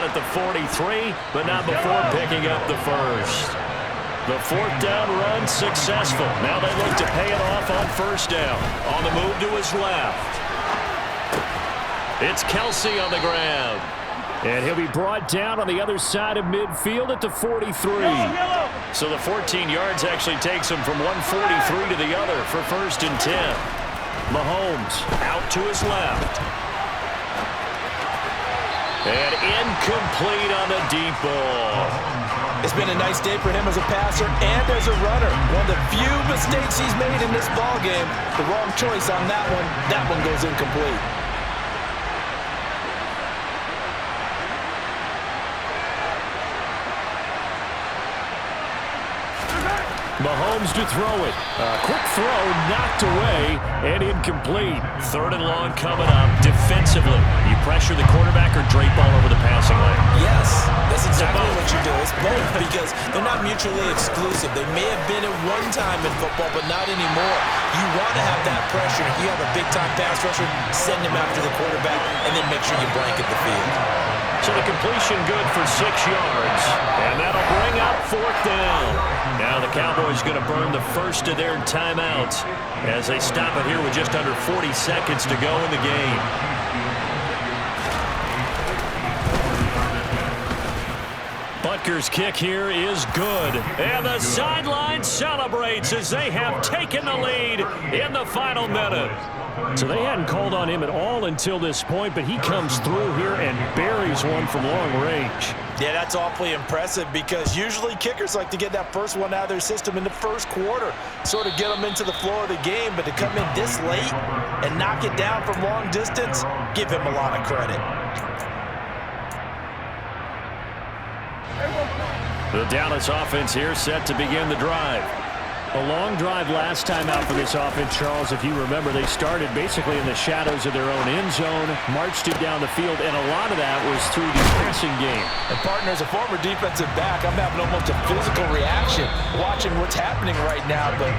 at the 43, but not before picking up the first. The fourth down run successful. Now they look to pay it off on first down. On the move to his left. It's Kelsey on the ground. And he'll be brought down on the other side of midfield at the 43. So the 14 yards actually takes him from 143 to the other for first and 10. Mahomes out to his left. And incomplete on the deep ball. It's been a nice day for him as a passer and as a runner. One of the few mistakes he's made in this ballgame. The wrong choice on that one. That one goes incomplete. Mahomes to throw it. Quick throw, knocked away, and incomplete. Third and long coming up. Defensively, you pressure the quarterback or drape all over the passing lane? Yes, that's exactly what you do. It's both because they're not mutually exclusive. They may have been at one time in football, but not anymore. You want to have that pressure. If you have a big-time pass rusher, send him after the quarterback, and then make sure you blanket the field. So the completion good for 6 yards. And that'll bring up fourth down. Now the Cowboys going to burn the first of their timeouts as they stop it here with just under 40 seconds to go in the game. Butker's kick here is good. And the sideline celebrates as they have taken the lead in the final minute. So they hadn't called on him at all until this point, but he comes through here and buries one from long range. Yeah, that's awfully impressive because usually kickers like to get that first one out of their system in the first quarter, sort of get them into the flow of the game, but to come in this late and knock it down from long distance, give him a lot of credit. The Dallas offense here set to begin the drive. A long drive last time out for this offense, Charles. If you remember, they started basically in the shadows of their own end zone, marched it down the field, and a lot of that was through the passing game. And partner, as a former defensive back, I'm having almost a physical reaction watching what's happening right now. But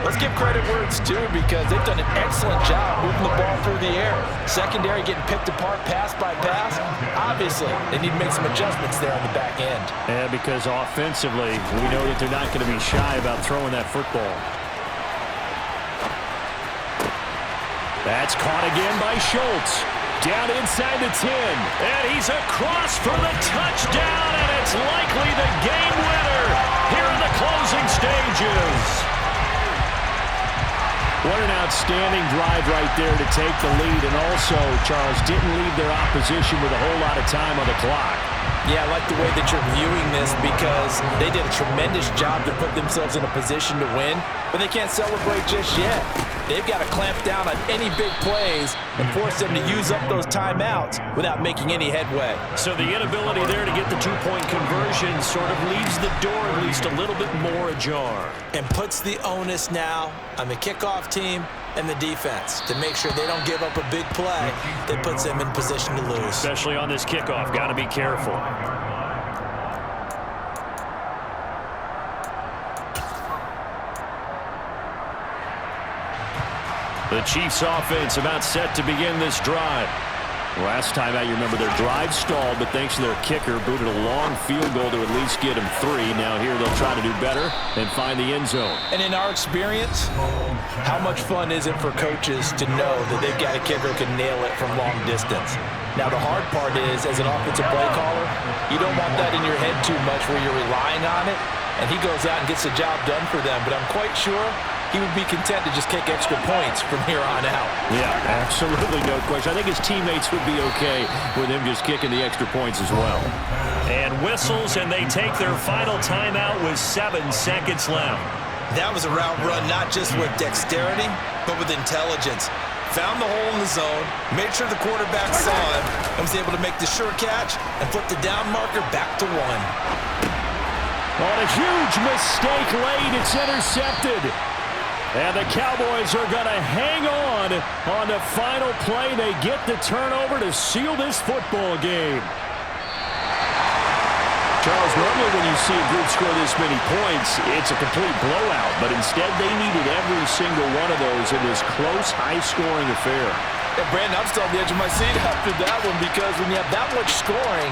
let's give credit where it's due because they've done an excellent job moving the ball through the air. Secondary getting picked apart pass by pass. Obviously, they need to make some adjustments there on the back end. Yeah, because offensively, we know that they're not going to be shy about throwing that football. That's caught again by Schultz. Down inside the 10. And he's across for the touchdown, and it's likely the game winner here in the closing stages. What an outstanding drive right there to take the lead. And also, Charles, didn't leave their opposition with a whole lot of time on the clock. Yeah, I like the way that you're viewing this because they did a tremendous job to put themselves in a position to win, but they can't celebrate just yet. They've got to clamp down on any big plays and force them to use up those timeouts without making any headway. So the inability there to get the two-point conversion sort of leaves the door at least a little bit more ajar. And puts the onus now on the kickoff team and the defense to make sure they don't give up a big play that puts them in position to lose. Especially on this kickoff. Got to be careful. The Chiefs offense about set to begin this drive. Last time out, you remember their drive stalled, but thanks to their kicker, booted a long field goal to at least get them 3. Now here they'll try to do better and find the end zone. And in our experience, how much fun is it for coaches to know that they've got a kicker who can nail it from long distance? Now the hard part is, as an offensive play caller, you don't want that in your head too much where you're relying on it, and he goes out and gets the job done for them. But I'm quite sure he would be content to just kick extra points from here on out. Yeah, absolutely no question. I think his teammates would be okay with him just kicking the extra points as well. And whistles, and they take their final timeout with 7 seconds left. That was a route run not just with dexterity, but with intelligence. Found the hole in the zone, made sure the quarterback saw him, and was able to make the sure catch and flip the down marker back to 1. On a huge mistake late, it's intercepted. And the Cowboys are going to hang on the final play. They get the turnover to seal this football game. Charles, normally when you see a group score this many points, it's a complete blowout. But instead, they needed every single one of those in this close, high-scoring affair. And Brandon, I'm still on the edge of my seat after that one because when you have that much scoring,